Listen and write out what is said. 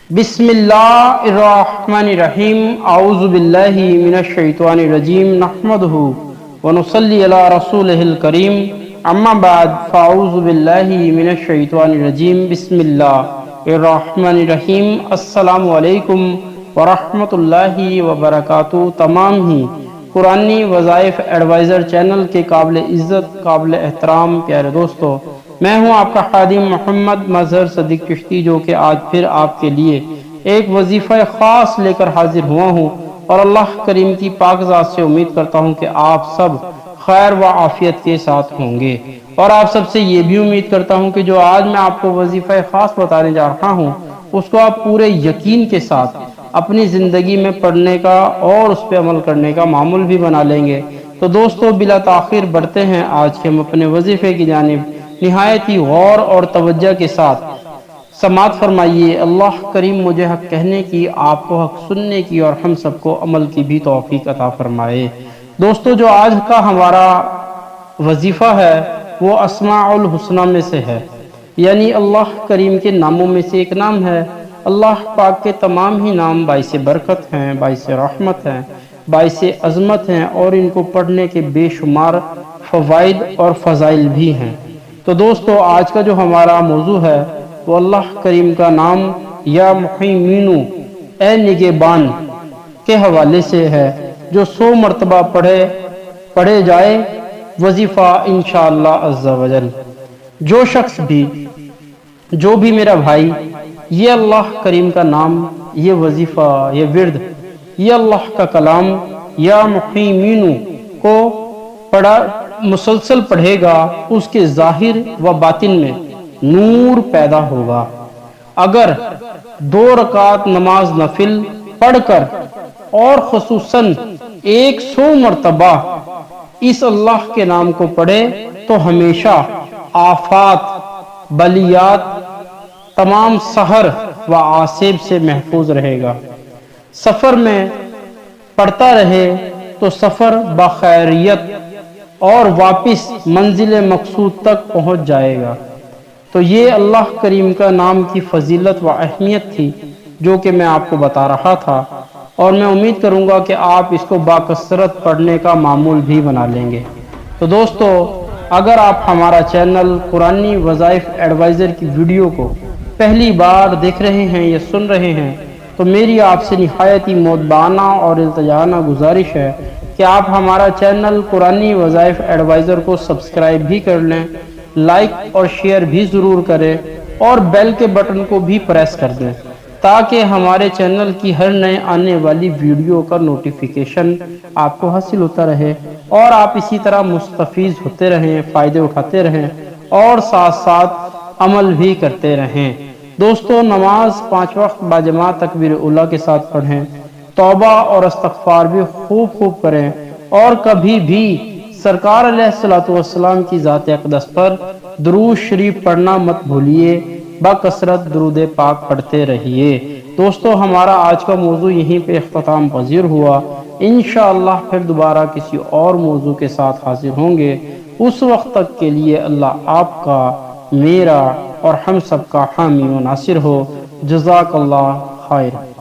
بسم اللہ الرحمن الرحیم اعوذ باللہ من الشیطان الرجیم نحمدہ ونصلی علی رسولہ الکریم اما بعد فاعوذ باللہ من الشیطان الرجیم بسم اللہ الرحمن الرحیم السلام علیکم ورحمۃ اللہ وبرکاتہ۔ تمام ہی قرآنی وظائف ایڈوائزر چینل کے قابل عزت قابل احترام پیارے دوستو، میں ہوں آپ کا خادم محمد مظہر صدیق چشتی، جو کہ آج پھر آپ کے لیے ایک وظیفہ خاص لے کر حاضر ہوا ہوں، اور اللہ کریم کی پاک ذات سے امید کرتا ہوں کہ آپ سب خیر و عافیت کے ساتھ ہوں گے، اور آپ سب سے یہ بھی امید کرتا ہوں کہ جو آج میں آپ کو وظیفہ خاص بتانے جا رہا ہوں اس کو آپ پورے یقین کے ساتھ اپنی زندگی میں پڑھنے کا اور اس پہ عمل کرنے کا معمول بھی بنا لیں گے۔ تو دوستو بلا تاخیر بڑھتے ہیں آج کے ہم اپنے وظیفے کی جانب۔ نہایت ہی غور اور توجہ کے ساتھ سماعت فرمائیے۔ اللہ کریم مجھے حق کہنے کی، آپ کو حق سننے کی، اور ہم سب کو عمل کی بھی توفیق عطا فرمائے۔ دوستو جو آج کا ہمارا وظیفہ ہے وہ اسماء الحسنہ میں سے ہے، یعنی اللہ کریم کے ناموں میں سے ایک نام ہے۔ اللہ پاک کے تمام ہی نام باعث برکت ہیں، باعث رحمت ہیں، باعث عظمت ہیں، اور ان کو پڑھنے کے بے شمار فوائد اور فضائل بھی ہیں۔ تو دوستو آج کا جو ہمارا موضوع ہے وہ اللہ کریم کا نام یا محیمینو، اے نگہبان کے حوالے سے ہے، جو 100 مرتبہ پڑھے جائے وظیفہ انشاءاللہ عز و جل۔ جو شخص بھی، جو بھی میرا بھائی یہ اللہ کریم کا نام، یہ وظیفہ، یہ ورد، یہ اللہ کا کلام یا محیمینو کو مسلسل پڑھے گا، اس کے ظاہر و باطن میں نور پیدا ہوگا۔ اگر 2 رکعت نماز نفل پڑھ کر اور خصوصاً 100 مرتبہ اس اللہ کے نام کو پڑھے تو ہمیشہ آفات، بلیات، تمام سحر و عاصب سے محفوظ رہے گا۔ سفر میں پڑھتا رہے تو سفر بخیریت اور واپس منزل مقصود تک پہنچ جائے گا۔ تو یہ اللہ کریم کا نام کی فضیلت و اہمیت تھی جو کہ میں آپ کو بتا رہا تھا، اور میں امید کروں گا کہ آپ اس کو باکثرت پڑھنے کا معمول بھی بنا لیں گے۔ تو دوستو اگر آپ ہمارا چینل قرآنی وظائف ایڈوائزر کی ویڈیو کو پہلی بار دیکھ رہے ہیں یا سن رہے ہیں تو میری آپ سے نہایت ہی مؤدبانہ اور التجانہ گزارش ہے کہ آپ ہمارا چینل قرآنی وظائف ایڈوائزر کو سبسکرائب بھی کر لیں، لائک اور شیئر بھی ضرور کریں، اور بیل کے بٹن کو بھی پریس کر دیں تاکہ ہمارے چینل کی ہر نئے آنے والی ویڈیو کا نوٹیفیکیشن آپ کو حاصل ہوتا رہے، اور آپ اسی طرح مستفیض ہوتے رہیں، فائدے اٹھاتے رہیں، اور ساتھ ساتھ عمل بھی کرتے رہیں۔ دوستو نماز 5 وقت باجماعت تکبیر اولیٰ کے ساتھ پڑھیں، توبہ اور استغفار بھی خوب کریں، اور کبھی بھی سرکار علیہ السلام کی ذات اقدس پر درود شریف پڑھنا مت بھولیے، بکثرت درود پاک پڑھتے رہیے۔ دوستو ہمارا آج کا موضوع یہیں پہ اختتام پذیر ہوا، انشاءاللہ پھر دوبارہ کسی اور موضوع کے ساتھ حاضر ہوں گے۔ اس وقت تک کے لیے اللہ آپ کا، میرا اور ہم سب کا حامی و ناصر ہو۔ جزاک اللہ خیر۔